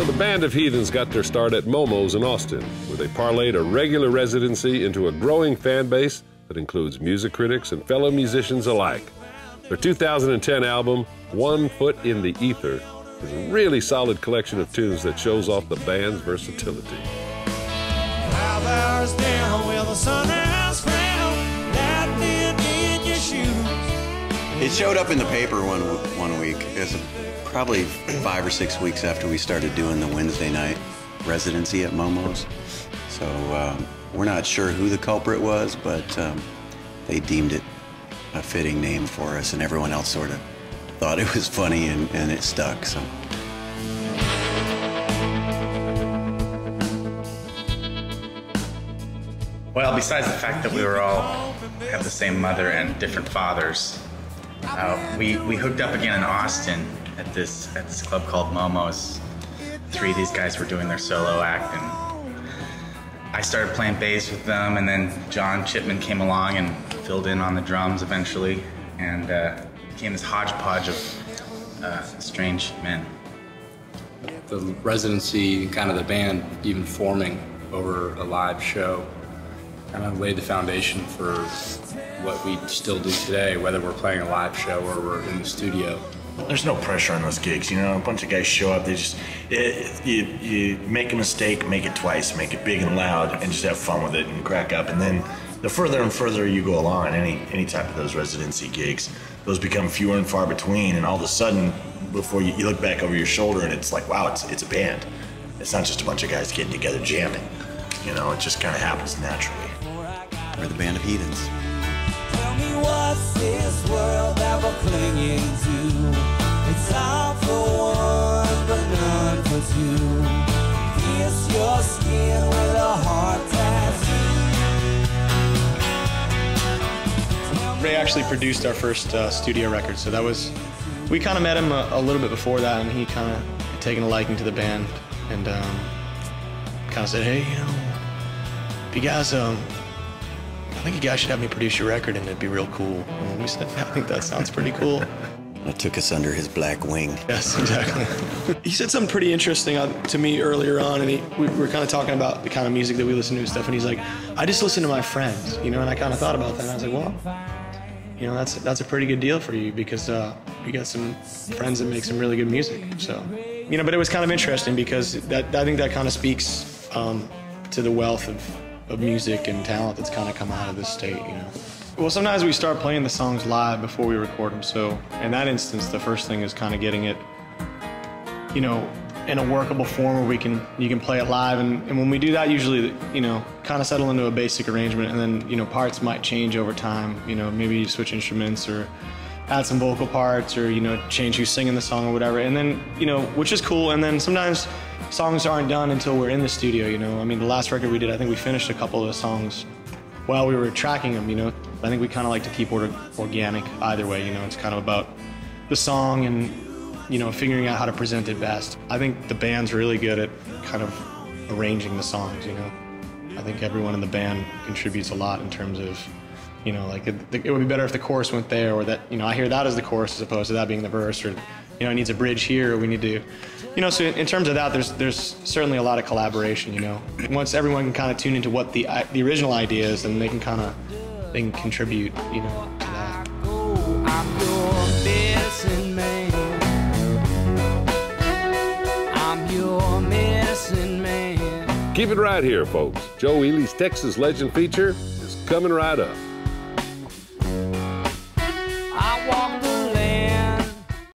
The band of Heathens got their start at Momo's in Austin, where they parlayed a regular residency into a growing fan base that includes music critics and fellow musicians alike. Their 2010 album, One Foot in the Ether, is a really solid collection of tunes that shows off the band's versatility. 5 hours down where the sunrise frown, that wind in your shoes. It showed up in the paper one week. It was probably 5 or 6 weeks after we started doing the Wednesday night residency at Momo's. So we're not sure who the culprit was, but they deemed it a fitting name for us, and everyone else sort of thought it was funny, and it stuck. So. Well, besides the fact that we were all have the same mother and different fathers, we hooked up again in Austin at this club called Momo's. 3 of these guys were doing their solo act, and I started playing bass with them, and then John Chipman came along and filled in on the drums eventually, and became this hodgepodge of strange men. The residency, kind of the band even forming over a live show, kind of laid the foundation for what we still do today, whether we're playing a live show or we're in the studio. There's no pressure on those gigs, you know. A bunch of guys show up, they just, you make a mistake, make it twice, make it big and loud, and just have fun with it and crack up. And then the further and further you go along, any type of those residency gigs, those become fewer and far between, and all of a sudden, before you look back over your shoulder, and it's like, wow, it's a band. It's not just a bunch of guys getting together jamming. You know, it just kind of happens naturally. We're the band of Heathens. Tell me what's this world ever clinging to? It's all for one, but none for two. Pierce your skin with a heart tattoo. Ray actually produced our first studio record, so that was, we kind of met him a little bit before that, and he kind of had taken a liking to the band, and kind of said, hey, you know, if you guys, I think you guys should have me produce your record, and it'd be real cool. And we said, I think that sounds pretty cool. It took us under his black wing. Yes, exactly. He said something pretty interesting to me earlier on, and we were kind of talking about the kind of music that we listen to and stuff, and he's like, I just listen to my friends, you know, and I kind of thought about that, and I was like, well, you know, that's a pretty good deal for you, because you got some friends that make some really good music, so. You know, but it was kind of interesting, because I think that kind of speaks to the wealth of music and talent that's kind of come out of this state, you know. Well, sometimes we start playing the songs live before we record them, so in that instance, the first thing is kind of getting it, you know, in a workable form where you can play it live, and when we do that, usually, you know, kind of settle into a basic arrangement, and then, you know, parts might change over time, you know, maybe you switch instruments or add some vocal parts, or, you know, change who's singing the song or whatever, and then, you know, which is cool, and then sometimes songs aren't done until we're in the studio, you know. I mean, the last record we did, I think we finished a couple of the songs while we were tracking them, you know. I think we kind of like to keep it organic either way, you know. It's kind of about the song and, you know, figuring out how to present it best. I think the band's really good at kind of arranging the songs, you know. I think everyone in the band contributes a lot in terms of, you know, like it would be better if the chorus went there, or that, you know, I hear that as the chorus as opposed to that being the verse, or, you know, it needs a bridge here, or we need to, you know, so in terms of that, there's certainly a lot of collaboration, you know. Once everyone can kind of tune into what the original idea is, then they can contribute, you know, to that. I'm your missing man. I'm your missing man. Keep it right here, folks. Joe Ely's Texas Legend feature is coming right up. I want